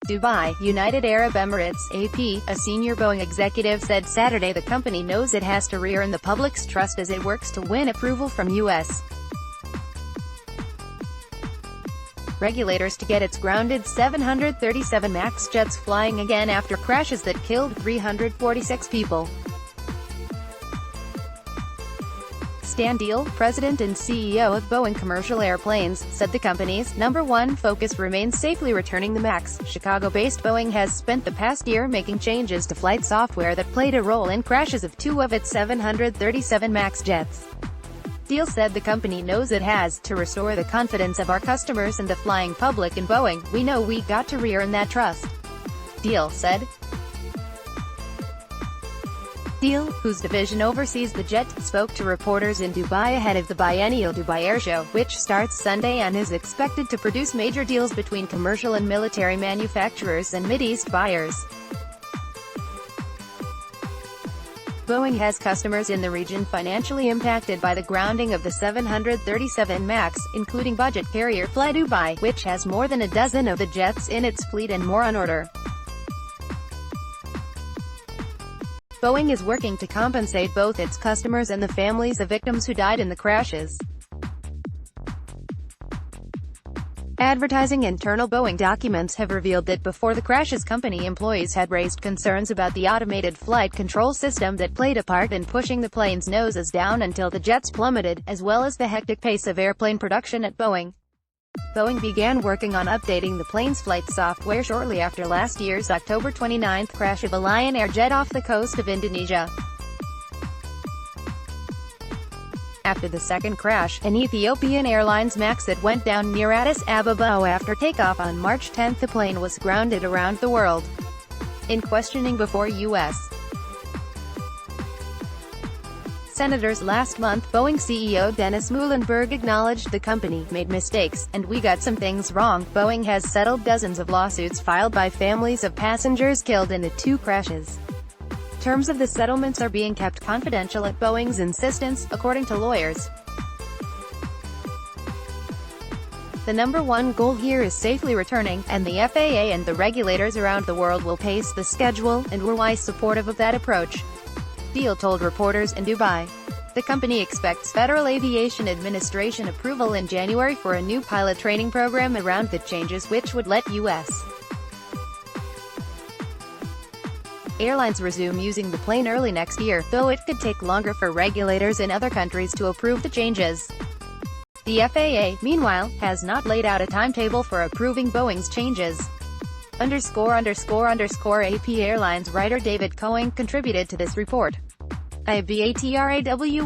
Dubai, United Arab Emirates, AP. A senior Boeing executive said Saturday the company knows it has to re-earn the public's trust as it works to win approval from U.S. regulators to get its grounded 737 MAX jets flying again after crashes that killed 346 people. Stan Deal, president and CEO of Boeing Commercial Airplanes, said the company's #1 focus remains safely returning the MAX. Chicago-based Boeing has spent the past year making changes to flight software that played a role in crashes of 2 of its 737 MAX jets. Deal said the company knows it has to restore the confidence of our customers and the flying public in Boeing. We know we got to re-earn that trust, Deal said. Deal, whose division oversees the jet, spoke to reporters in Dubai ahead of the biennial Dubai Air Show, which starts Sunday and is expected to produce major deals between commercial and military manufacturers and Mideast buyers. Boeing has customers in the region financially impacted by the grounding of the 737 MAX, including budget carrier flydubai, which has more than a dozen of the jets in its fleet and more on order. Boeing is working to compensate both its customers and the families of victims who died in the crashes. Advertising internal Boeing documents have revealed that before the crashes, company employees had raised concerns about the automated flight control system that played a part in pushing the plane's noses down until the jets plummeted, as well as the hectic pace of airplane production at Boeing. Boeing began working on updating the plane's flight software shortly after last year's October 29 crash of a Lion Air jet off the coast of Indonesia. After the second crash, an Ethiopian Airlines MAX that went down near Addis Ababa after takeoff on March 10, the plane was grounded around the world. In questioning before U.S. senators last month, Boeing CEO Dennis Muilenburg acknowledged the company made mistakes, and we got some things wrong. Boeing has settled dozens of lawsuits filed by families of passengers killed in the 2 crashes. Terms of the settlements are being kept confidential at Boeing's insistence, according to lawyers. The #1 goal here is safely returning, and the FAA and the regulators around the world will pace the schedule, and we're wise supportive of that approach, Deal told reporters in Dubai. The company expects Federal Aviation Administration approval in January for a new pilot training program around the changes, which would let U.S. airlines resume using the plane early next year, though it could take longer for regulators in other countries to approve the changes. The FAA, meanwhile, has not laid out a timetable for approving Boeing's changes. ____AP Airlines writer David Coing contributed to this report. IBATRAWY